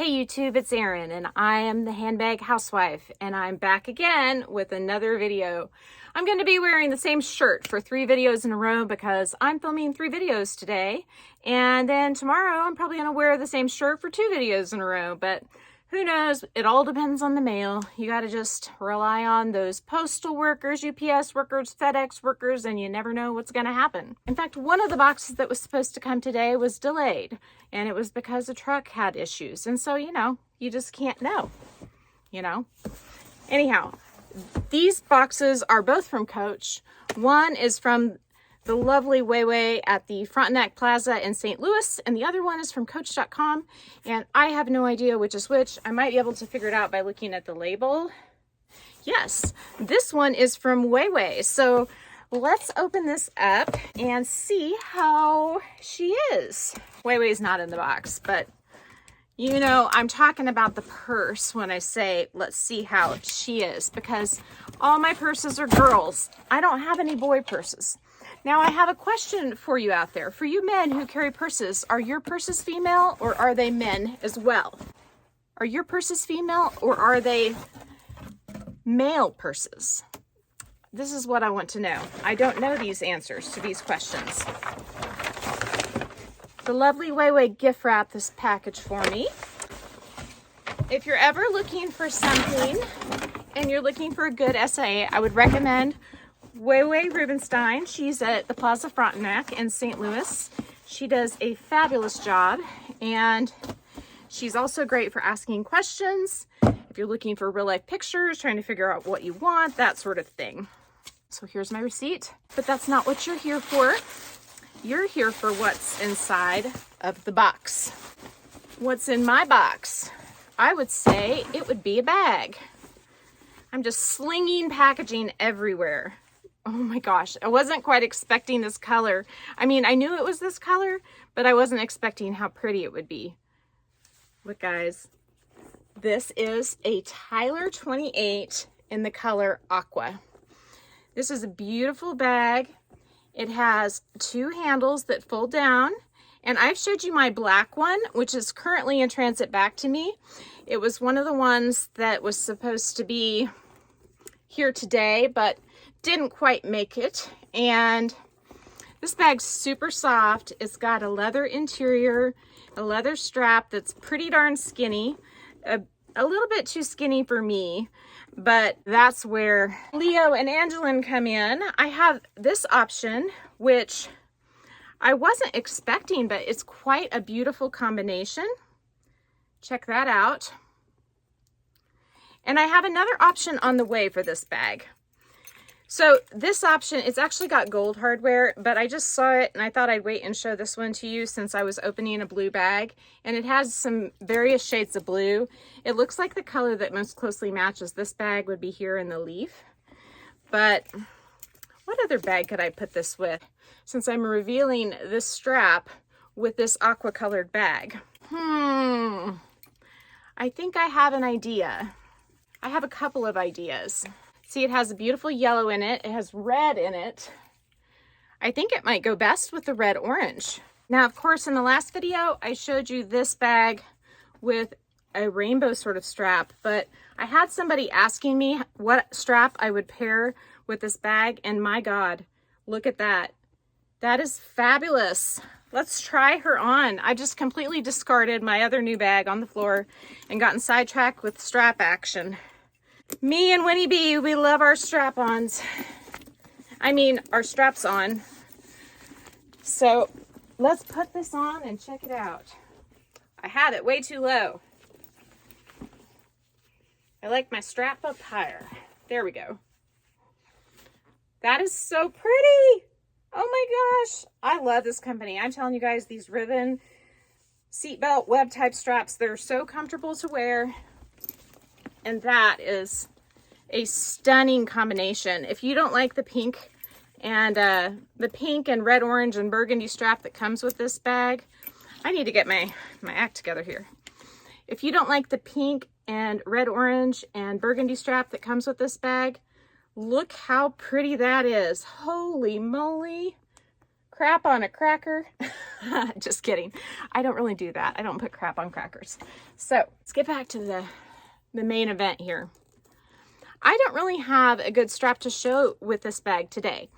Hey YouTube, it's Erin and I am the handbag housewife and I'm back again with another video. I'm going to be wearing the same shirt for 3 videos in a row because I'm filming 3 videos today, and then tomorrow I'm probably going to wear the same shirt for 2 videos in a row, but who knows? It all depends on the mail. You got to just rely on those postal workers, UPS workers, FedEx workers, and you never know what's going to happen. In fact, one of the boxes that was supposed to come today was delayed, and it was because the truck had issues. And so, you just can't know, Anyhow, these boxes are both from Coach. One is from the lovely Wei Wei at the Frontenac Plaza in St. Louis, and the other one is from Coach.com, and I have no idea which is which. I might be able to figure it out by looking at the label. Yes, this one is from Wei Wei. So let's open this up and see how she is. Wei Wei's not in the box, but I'm talking about the purse when I say let's see how she is, because all my purses are girls. I don't have any boy purses. Now, I have a question for you out there. For you men who carry purses, are your purses female or are they men as well? Are your purses female or are they male purses? This is what I want to know. I don't know these answers to these questions. The lovely Wei Wei gift wrapped this package for me. If you're ever looking for something and you're looking for a good SIA, I would recommend Wei Wei Rubenstein. She's at the Plaza Frontenac in St. Louis. She does a fabulous job, and she's also great for asking questions. If you're looking for real life pictures, trying to figure out what you want, that sort of thing. So here's my receipt, but that's not what you're here for. You're here for what's inside of the box. What's in my box? I would say it would be a bag. I'm just slinging packaging everywhere. Oh my gosh, I wasn't quite expecting this color. I mean, I knew it was this color, but I wasn't expecting how pretty it would be. Look guys, this is a Tyler 28 in the color Aqua. This is a beautiful bag. It has 2 handles that fold down, and I've showed you my black one, which is currently in transit back to me. It was one of the ones that was supposed to be here today, but didn't quite make it. And this bag's super soft. It's got a leather interior, a leather strap that's pretty darn skinny, a little bit too skinny for me, but that's where Leo and Angeline come in. I have this option, which I wasn't expecting, but it's quite a beautiful combination. Check that out. And I have another option on the way for this bag. So this option, it's actually got gold hardware, but I just saw it and I thought I'd wait and show this one to you since I was opening a blue bag, and it has some various shades of blue. It looks like the color that most closely matches this bag would be here in the leaf. But what other bag could I put this with, since I'm revealing this strap with this aqua colored bag? I think I have an idea. I have a couple of ideas. See, it has a beautiful yellow in it. It has red in it. I think it might go best with the red orange. Now, of course, in the last video, I showed you this bag with a rainbow sort of strap, but I had somebody asking me what strap I would pair with this bag, and my God, look at that. That is fabulous. Let's try her on. I just completely discarded my other new bag on the floor and gotten sidetracked with strap action. Me and Winnie B, we love our strap-ons. I mean, our straps on. So let's put this on and check it out. I had it way too low. I like my strap up higher. There we go. That is so pretty. Oh my gosh. I love this company. I'm telling you guys, these ribbon seatbelt web type straps, they're so comfortable to wear. And that is a stunning combination. If you don't like the pink and red, orange, and burgundy strap that comes with this bag, I need to get my act together here. If you don't like the pink and red, orange, and burgundy strap that comes with this bag, look how pretty that is. Holy moly. Crap on a cracker. Just kidding. I don't really do that. I don't put crap on crackers. So let's get back to the main event here. I don't really have a good strap to show with this bag today,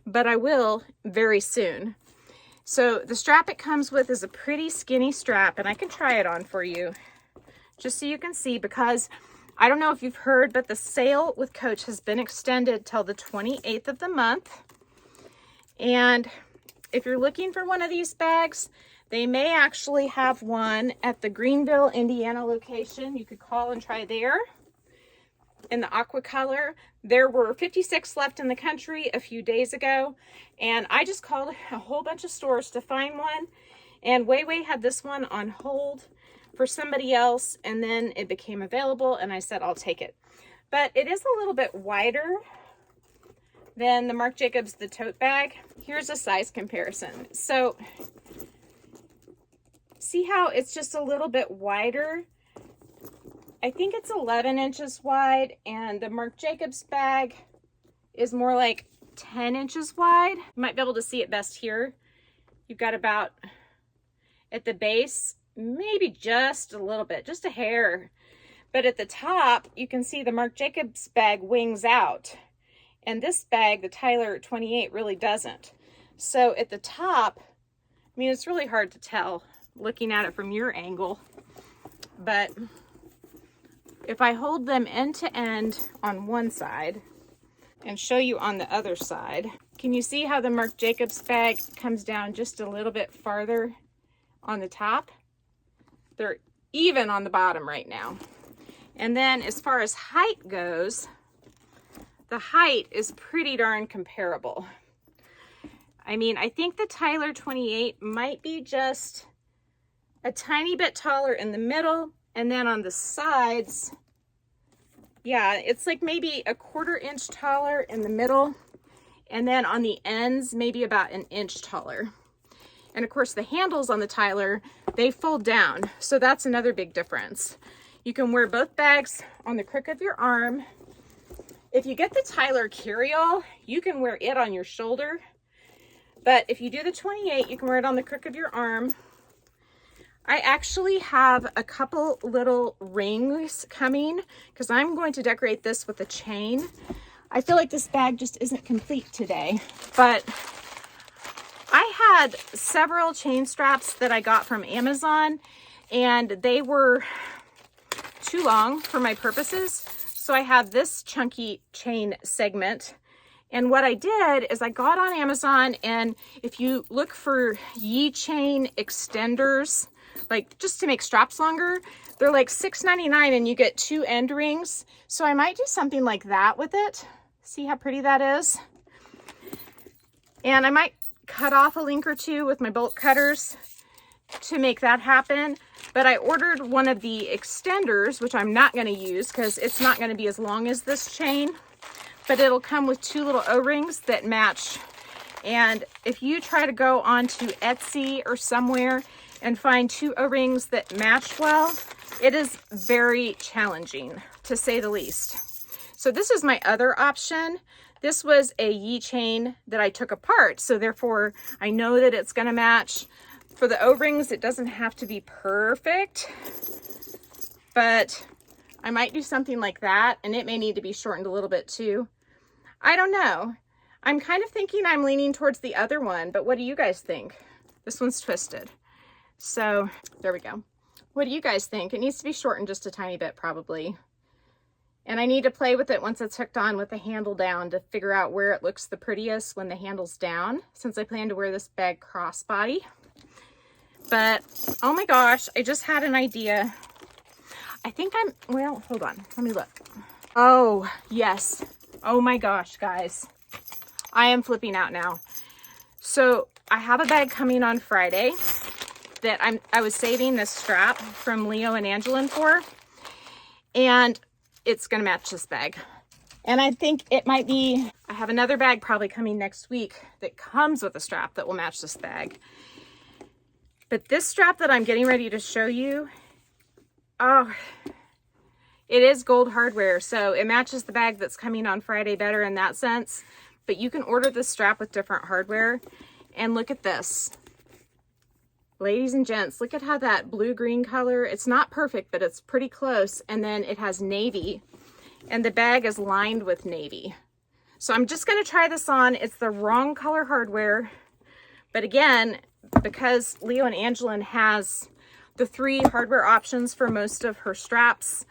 but I will very soon. So the strap it comes with is a pretty skinny strap, and I can try it on for you just so you can see, because I don't know if you've heard, but the sale with Coach has been extended till the 28th of the month. And if you're looking for one of these bags, they may actually have one at the Greenville, Indiana location. You could call and try there in the aqua color. There were 56 left in the country a few days ago, and I just called a whole bunch of stores to find one, and Wei Wei had this one on hold for somebody else, and then it became available, and I said I'll take it. But it is a little bit wider than the Marc Jacobs the tote bag. Here's a size comparison. So see how it's just a little bit wider? I think it's 11 inches wide, and the Marc Jacobs bag is more like 10 inches wide. You might be able to see it best here. You've got about, at the base, maybe just a little bit, just a hair. But at the top, you can see the Marc Jacobs bag wings out. And this bag, the Tyler 28, really doesn't. So at the top, I mean, it's really hard to tell looking at it from your angle, but if I hold them end to end on one side and show you on the other side, can you see how the Marc Jacobs bag comes down just a little bit farther on the top? They're even on the bottom right now. And then as far as height goes, the height is pretty darn comparable. I mean, I think the Tyler 28 might be just a tiny bit taller in the middle, and then on the sides, yeah, it's like maybe a 1/4 inch taller in the middle, and then on the ends, maybe about an inch taller. And of course, the handles on the Tyler, they fold down. So that's another big difference. You can wear both bags on the crook of your arm. If you get the Tyler carry-all, you can wear it on your shoulder. But if you do the 28, you can wear it on the crook of your arm. I actually have a couple little rings coming because I'm going to decorate this with a chain. I feel like this bag just isn't complete today, but I had several chain straps that I got from Amazon, and they were too long for my purposes. So I have this chunky chain segment. And what I did is I got on Amazon, and if you look for Yichain extenders, like just to make straps longer, they're like $6.99 and you get 2 end rings. So I might do something like that with it. See how pretty that is? And I might cut off a link or two with my bolt cutters to make that happen. But I ordered one of the extenders, which I'm not going to use because it's not going to be as long as this chain, but it'll come with 2 little O-rings that match. And if you try to go onto Etsy or somewhere and find 2 O-rings that match well, it is very challenging, to say the least. So this is my other option. This was a Yichain that I took apart, so therefore I know that it's going to match. For the O-rings, it doesn't have to be perfect, but I might do something like that, and it may need to be shortened a little bit too. I don't know. I'm kind of thinking I'm leaning towards the other one, but what do you guys think? This one's twisted. So there we go. What do you guys think? It needs to be shortened just a tiny bit probably. And I need to play with it once it's hooked on with the handle down to figure out where it looks the prettiest when the handle's down, since I plan to wear this bag crossbody. But oh my gosh, I just had an idea. I think well, hold on, let me look. Oh yes, oh my gosh, guys, I am flipping out now. So I have a bag coming on Friday that I was saving this strap from Leo and Angelin for, and it's gonna match this bag. And I think it might be, I have another bag probably coming next week that comes with a strap that will match this bag. But this strap that I'm getting ready to show you, oh, it is gold hardware, so it matches the bag that's coming on Friday better in that sense. But you can order this strap with different hardware, and look at this. Ladies and gents, look at how that blue-green color, it's not perfect, but it's pretty close. And then it has navy, and the bag is lined with navy. So I'm just gonna try this on. It's the wrong color hardware, but again, because Leo and Angelin has the 3 hardware options for most of her straps,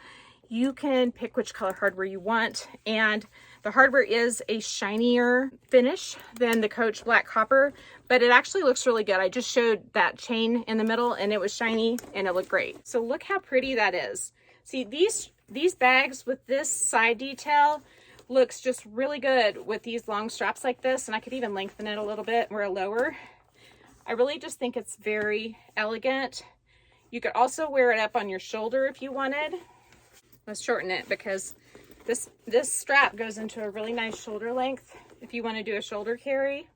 you can pick which color hardware you want. And the hardware is a shinier finish than the Coach Black Copper, but it actually looks really good. I just showed that chain in the middle and it was shiny and it looked great. So look how pretty that is. See, these bags with this side detail looks just really good with these long straps like this, and I could even lengthen it a little bit where lower. I really just think it's very elegant. You could also wear it up on your shoulder if you wanted. Let's shorten it because this strap goes into a really nice shoulder length if you want to do a shoulder carry.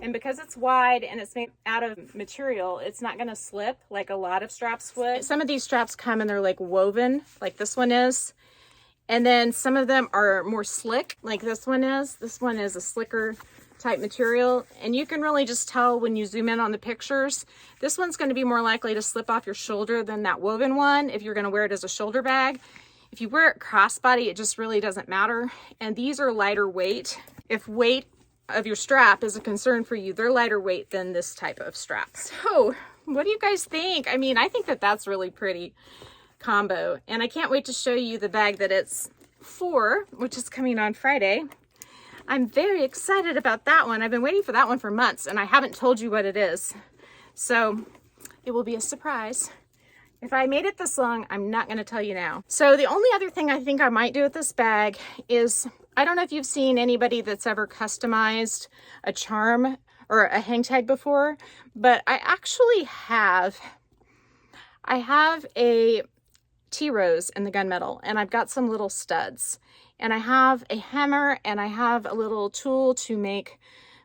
And because it's wide and it's made out of material, it's not going to slip like a lot of straps would. Some of these straps come and they're like woven, like this one is. And then some of them are more slick, like this one is. This one is a slicker type material. And you can really just tell when you zoom in on the pictures. This one's going to be more likely to slip off your shoulder than that woven one if you're going to wear it as a shoulder bag. If you wear it crossbody, it just really doesn't matter. And these are lighter weight. If weight of your strap is a concern for you, they're lighter weight than this type of strap. So what do you guys think? I mean, I think that that's really pretty combo, and I can't wait to show you the bag that it's for, which is coming on Friday. I'm very excited about that one. I've been waiting for that one for months and I haven't told you what it is, so it will be a surprise. If I made it this long, I'm not going to tell you now. So the only other thing I think I might do with this bag is, I don't know if you've seen anybody that's ever customized a charm or a hang tag before, but I actually have. I have a T-rose in the gunmetal, and I've got some little studs, and I have a hammer, and I have a little tool to make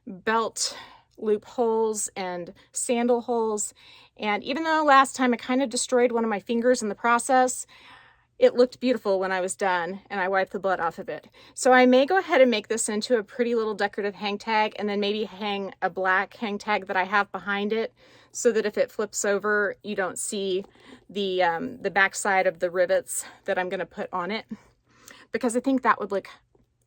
belt loop holes and sandal holes. And even though last time I kind of destroyed one of my fingers in the process, it looked beautiful when I was done and I wiped the blood off of it. So I may go ahead and make this into a pretty little decorative hang tag, and then maybe hang a black hang tag that I have behind it, so that if it flips over, you don't see the back side of the rivets that I'm going to put on it, because I think that would look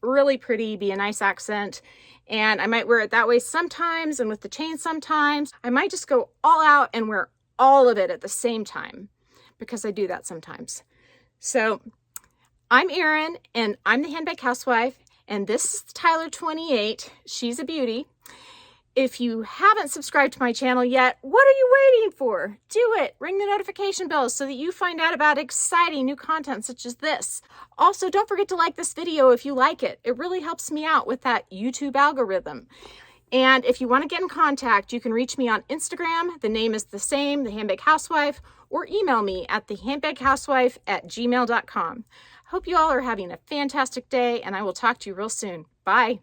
really pretty, be a nice accent. And I might wear it that way sometimes, and with the chain sometimes. I might just go all out and wear all of it at the same time, because I do that sometimes. So I'm Erin, and I'm the Handbag Housewife, and this is Tyler 28. She's a beauty. If you haven't subscribed to my channel yet, what are you waiting for? Do it. Ring the notification bell so that you find out about exciting new content such as this. Also, don't forget to like this video if you like it. It really helps me out with that YouTube algorithm. And if you want to get in contact, you can reach me on Instagram. The name is the same, The Handbag Housewife, or email me at thehandbaghousewife@gmail.com. Hope you all are having a fantastic day, and I will talk to you real soon. Bye.